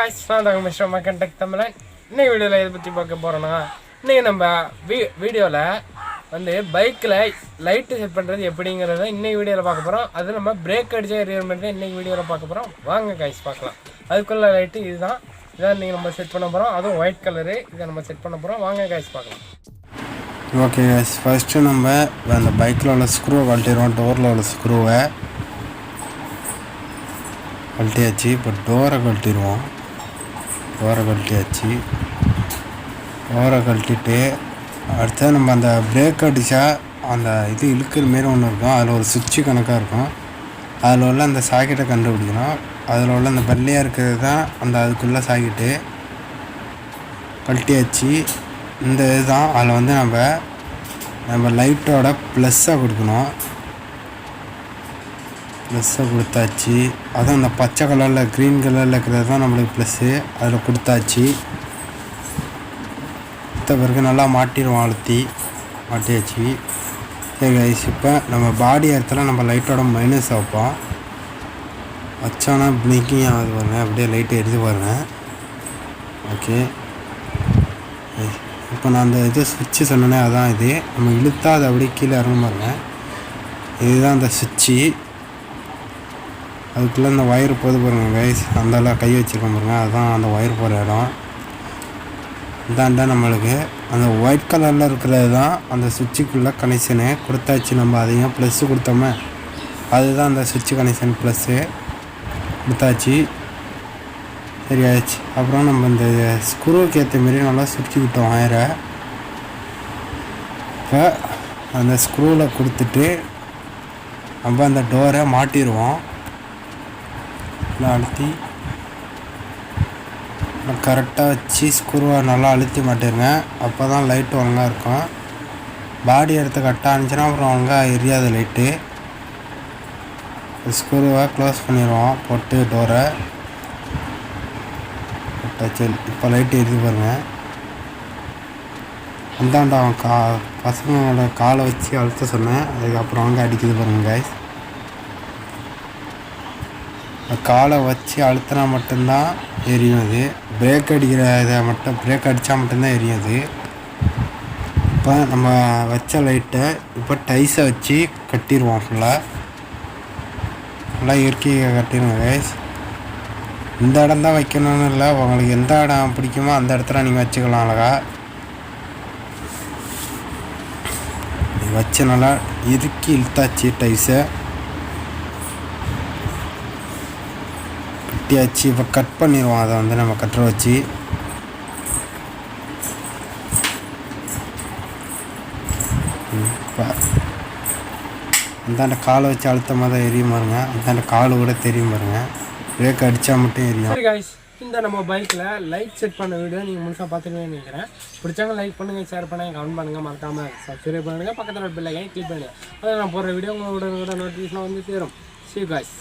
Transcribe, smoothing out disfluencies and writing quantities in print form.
guys, நான் தான் mister mechanic தமிழன். இன்னைக்கு வீடியோவில் இதை பற்றி பார்க்க போகிறோன்னா, இன்றைக்கி நம்ம வீடியோவில் வந்து பைக்கில் லைட்டு செட் பண்ணுறது எப்படிங்கிறத இன்றைக்கி வீடியோவில் பார்க்க போகிறோம். அது நம்ம பிரேக் அடித்தா எரியற மாதிரி தான் இன்றைக்கி வீடியோவில் பார்க்க போகிறோம். வாங்க கைஸ் பார்க்கலாம். அதுக்குள்ள லைட்டு இதான் இன்றைக்கி நம்ம செட் பண்ண போகிறோம். அதுவும் ஒயிட் கலரு இதை நம்ம செட் பண்ண போகிறோம். வாங்க கைஸ் பார்க்கலாம். ஓகே கைஸ், ஃபஸ்ட்டு நம்ம அந்த பைக்கில் உள்ள ஸ்க்ரூவை கழட்டிடுவோம். டோரில் உள்ள ஸ்க்ரூவை கழட்டியாச்சு. இப்போ டோரை கழட்டிடுவோம். டோரை கழட்டிட்டு அடுத்தது நம்ம அந்த பிரேக் அடித்தா அந்த இது இழுக்கிற மாரி ஒன்று இருக்கும். அதில் ஒரு சுவிட்சு கணக்காக இருக்கும். அதில் உள்ள அந்த சாக்கெட்டை கண்டுபிடிக்கணும். அதில் உள்ள அந்த வெள்ளையாக இருக்கிறது தான் அந்த அதுக்குள்ளே சாக்கெட்டு. கழட்டியாச்சு. இந்த இதுதான் அதில் வந்து நம்ம லைட்டோட ப்ளஸ்ஸாக கொடுக்கணும். ப்ளஸ்ஸை கொடுத்தாச்சு. அதுவும் அந்த பச்சை கலரில் க்ரீன் கலரில் இருக்கிறது தான் நம்மளுக்கு ப்ளஸ்ஸு. அதில் கொடுத்தாச்சு. பிறகு நல்லா மாட்டிடுவோம். மாட்டியாச்சு. சரி கைஸ், இப்போ நம்ம பாடி இடத்துல நம்ம லைட்டோட மைனஸ் வைப்போம். வச்சோன்னா பிளிங்கிங் ஆகுது பாருங்க, அப்படியே லைட்டு எரிஞ்சு பாருங்க. ஓகே, இப்போ நான் அந்த இது சுவிட்சு சொன்னேனே அதான் இது. நம்ம இழுத்தா அது அப்படியே கீழே இறங்க பாருங்க. இதுதான் அந்த சுவிட்சு. அதுக்குள்ளே இந்த ஒயர் போது பாருங்க கைஸ், அந்தளவு கை வச்சுருக்க பாருங்க. அதுதான் அந்த ஒயர் போகிற இடம். இதாண்டா நம்மளுக்கு அந்த ஒயிட் கலரில் இருக்கிறது தான் அந்த சுவிட்சுக்குள்ளே கனெக்ஷனு. கொடுத்தாச்சு. நம்ம அதையும் ப்ளஸ்ஸு கொடுத்தோமே, அதுதான் அந்த சுவிட்சு கனெக்ஷன். ப்ளஸ்ஸு கொடுத்தாச்சு. சரி ஆயிடுச்சு. அப்புறம் நம்ம இந்த ஸ்க்ரூவுக்கு ஏற்ற மாரி நல்லா சுற்றி விட்டோம் ஒயரை. இப்போ அந்த ஸ்க்ரூவில் கொடுத்துட்டு நம்ம அந்த டோரை மாட்டிடுவோம். அழுத்தி கரெக்டாக வச்சு ஸ்க்ரூவை நல்லா அழுத்தி மாட்டிருங்க. அப்போ தான் லைட்டு ஒழுங்காக இருக்கும். பாடி எடுத்து கரெக்டாக இருந்துச்சுன்னா அப்புறம் ஒழுங்காக எரியாது லைட்டு. ஸ்க்ரூவை க்ளோஸ் பண்ணிடுவோம் போட்டு டோரை. சரி, இப்போ லைட்டு எரிஞ்சு பாருங்கள். அந்தாண்டா அவன் பசங்களோட காலை வச்சு அழுத்த சொன்னேன். அதுக்கப்புறம் அவங்க அடிக்குது பாருங்கள் கைஸ். காலை வச்சு அழுத்தினா மட்டும்தான் எரியும் அது. பிரேக் அடிக்கிற இதை மட்டும் பிரேக் அடித்தா மட்டும்தான் எரியும் அது. இப்போ நம்ம வச்ச லைட்டை இப்போ டைஸை வச்சு கட்டிடுவோம். ஃபுல்லாக இயற்கையை கட்டிடுவோம் கைஸ். இந்த இடம் தான் வைக்கணும்னு இல்லை, உங்களுக்கு எந்த இடம் பிடிக்குமோ அந்த இடத்துல நீங்கள் வச்சுக்கலாம். அழகா வச்சு நல்லா இறுக்கி இழுத்தாச்சு டைஸை. கட்டியாச்சு. இப்போ கட் பண்ணிடுவோம். அதை வந்து நம்ம கட்டுற வச்சு இப்போ அந்தாண்ட காலை வச்சு அழுத்தமாக தான் எரியும் பாருங்க. அந்தாண்ட காலு கூட தெரியும் பாருங்க. பிரேக் அடித்தா மட்டும் எரியும். சரி கைஸ், இந்த நம்ம பைக்கில் லைட் செட் பண்ண வீடியோ நீங்கள் முழுசாக பார்த்துருவேன்னு நினைக்கிறேன். பிடிச்சாங்க லைக் பண்ணுங்கள், ஷேர் பண்ணுங்கள், கமெண்ட் பண்ணுங்கள், மறக்காமல் சப்ஸ்கிரைப் பண்ணுங்கள், பக்கத்தில் பெல் ஐக்கானை கிளிக் பண்ணுங்கள். அதை நான் போடுற வீடியோ உங்களோட நோட்டிஃபிகேஷன் வந்து சேரும். See you guys.